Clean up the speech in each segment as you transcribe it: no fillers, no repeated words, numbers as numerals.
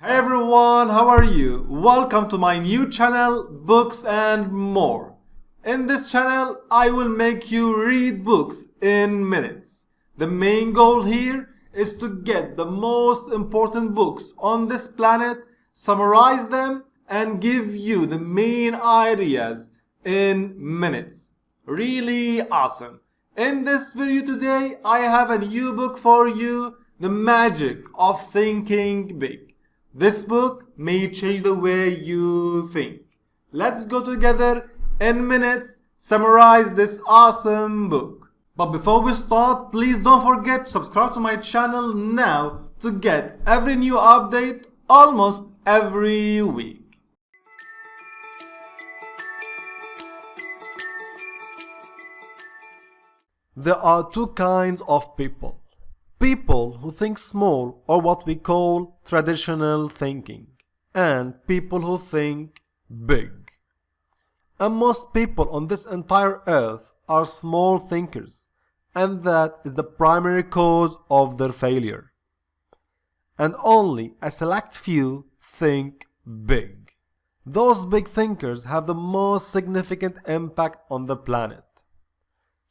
Hey everyone, how are you? Welcome to my new channel, Books and More. In this channel, I will make you read books in minutes. The main goal here is to get the most important books on this planet, summarize them, and give you the main ideas in minutes. Really awesome. In this video today, I have a new book for you, The Magic of Thinking Big. This book may change the way you think. Let's go together in minutes, summarize this awesome book. But before we start, please don't forget to subscribe to my channel now to get every new update almost every week. There are two kinds of people. People who think small, or what we call traditional thinking, and people who think big. And most people on this entire earth are small thinkers, and that is the primary cause of their failure. And only a select few think big. Those big thinkers have the most significant impact on the planet.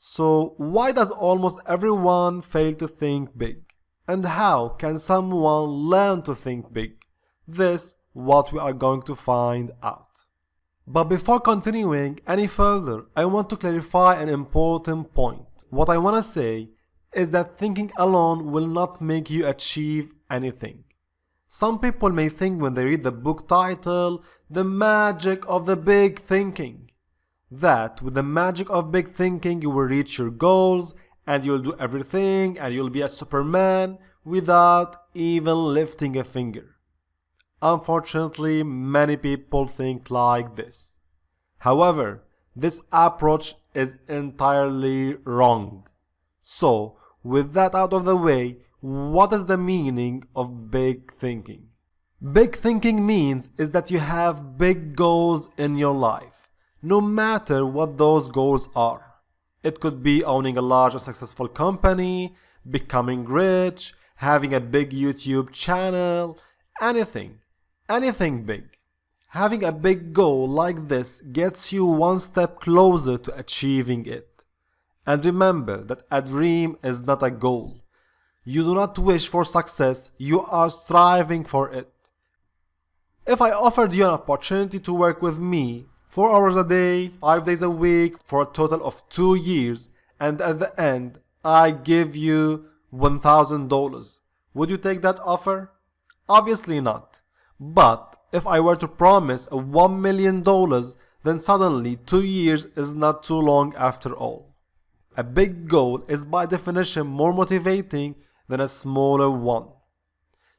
So why does almost everyone fail to think big? And how can someone learn to think big? This what we are going to find out. But before continuing any further, I want to clarify an important point. What I want to say is that thinking alone will not make you achieve anything. Some people may think when they read the book title, The Magic of the Big Thinking, that with the magic of big thinking you will reach your goals and you'll do everything and you'll be a Superman without even lifting a finger. Unfortunately, many people think like this. However, this approach is entirely wrong. So, with that out of the way, what is the meaning of big thinking? Big thinking means is that you have big goals in your life. No matter what those goals are. It could be owning a large and successful company, becoming rich, having a big YouTube channel, anything big. Having a big goal like this gets you one step closer to achieving it. And remember that a dream is not a goal. You do not wish for success, you are striving for it. If I offered you an opportunity to work with me 4 hours a day, 5 days a week, for a total of 2 years, and at the end, I give you $1,000. Would you take that offer? Obviously not. But if I were to promise $1 million, then suddenly 2 years is not too long after all. A big goal is by definition more motivating than a smaller one.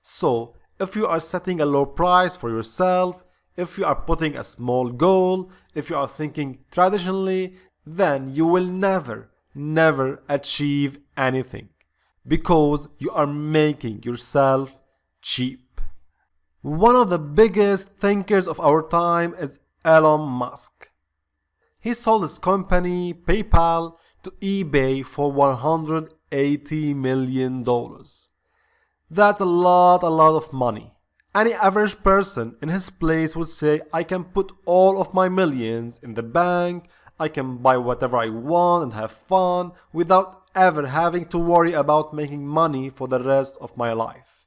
So, if you are setting a low price for yourself, if you are putting a small goal, if you are thinking traditionally, then you will never achieve anything because you are making yourself cheap. One of the biggest thinkers of our time is Elon Musk. He sold his company, PayPal, to eBay for $180 million. That's a lot of money. Any average person in his place would say, I can put all of my millions in the bank, I can buy whatever I want and have fun without ever having to worry about making money for the rest of my life.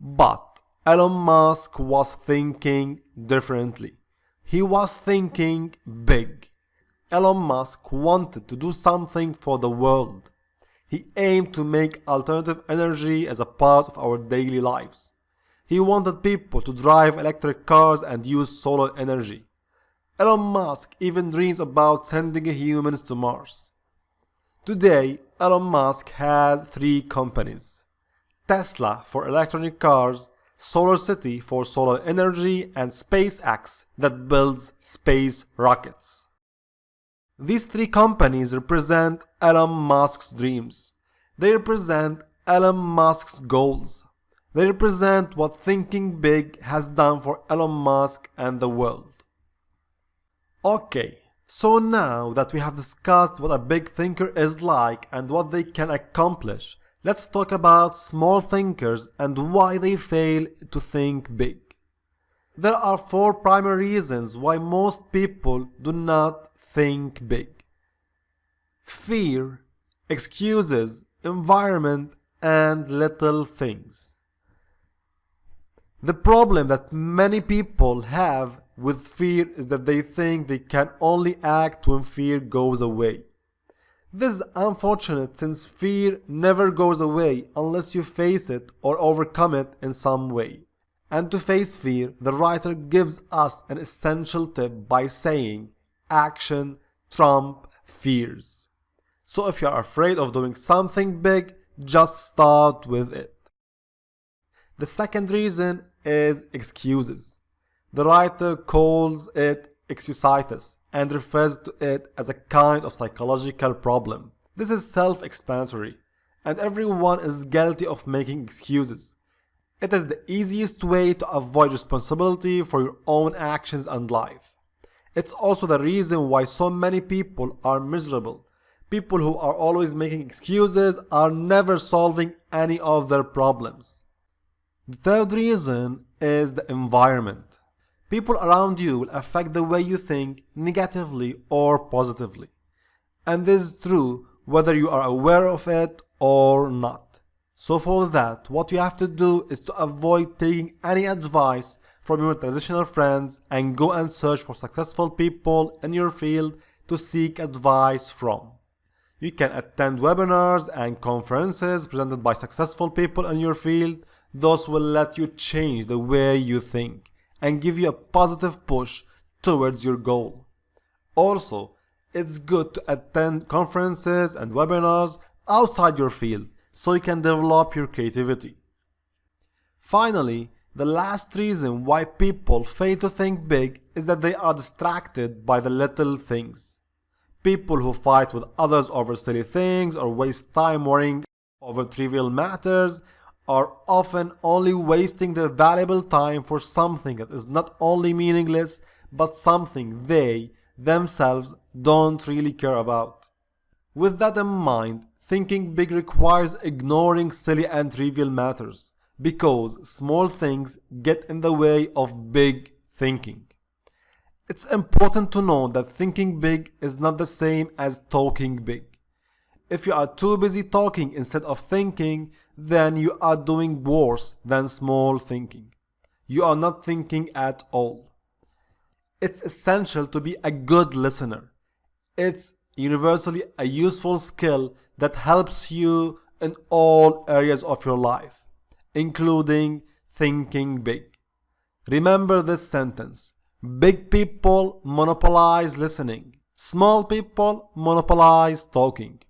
But Elon Musk was thinking differently. He was thinking big. Elon Musk wanted to do something for the world. He aimed to make alternative energy as a part of our daily lives. He wanted people to drive electric cars and use solar energy. Elon Musk even dreams about sending humans to Mars. Today, Elon Musk has 3 companies. Tesla for electronic cars, SolarCity for solar energy, and SpaceX that builds space rockets. These 3 companies represent Elon Musk's dreams. They represent Elon Musk's goals. They represent what thinking big has done for Elon Musk and the world. Okay, so now that we have discussed what a big thinker is like and what they can accomplish, Let's talk about small thinkers and why they fail to think big. There are 4 primary reasons why most people do not think big: fear, excuses, environment, and little things. The problem that many people have with fear is that they think they can only act when fear goes away. This is unfortunate since fear never goes away unless you face it or overcome it in some way. And to face fear, the writer gives us an essential tip by saying, action trump fears. So if you are afraid of doing something big, just start with it. The second reason is excuses. The writer calls it excusitis and refers to it as a kind of psychological problem. This is self-explanatory, and everyone is guilty of making excuses. It is the easiest way to avoid responsibility for your own actions and life. It's also the reason why so many people are miserable. People who are always making excuses are never solving any of their problems. The third reason is the environment. People around you will affect the way you think negatively or positively. And this is true whether you are aware of it or not. So for that, what you have to do is to avoid taking any advice from your traditional friends and go and search for successful people in your field to seek advice from. You can attend webinars and conferences presented by successful people in your field. Those will let you change the way you think and give you a positive push towards your goal. Also, it's good to attend conferences and webinars outside your field so you can develop your creativity. Finally, the last reason why people fail to think big is that they are distracted by the little things. People who fight with others over silly things or waste time worrying over trivial matters are often only wasting their valuable time for something that is not only meaningless, but something they themselves don't really care about. With that in mind, thinking big requires ignoring silly and trivial matters, because small things get in the way of big thinking. It's important to know that thinking big is not the same as talking big. If you are too busy talking instead of thinking, then you are doing worse than small thinking. You are not thinking at all. It's essential to be a good listener. It's universally a useful skill that helps you in all areas of your life, including thinking big. Remember this sentence: big people monopolize listening. Small people monopolize talking.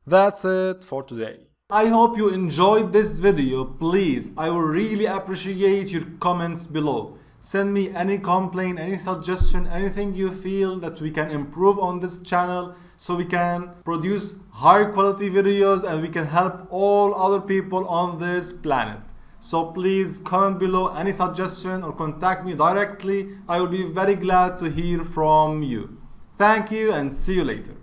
That's it for today. I hope you enjoyed this video. Please, I will really appreciate your comments below. Send me any complaint, any suggestion, anything you feel that we can improve on this channel so we can produce higher quality videos and we can help all other people on this planet. So please comment below any suggestion or contact me directly. I will be very glad to hear from you. Thank you and see you later.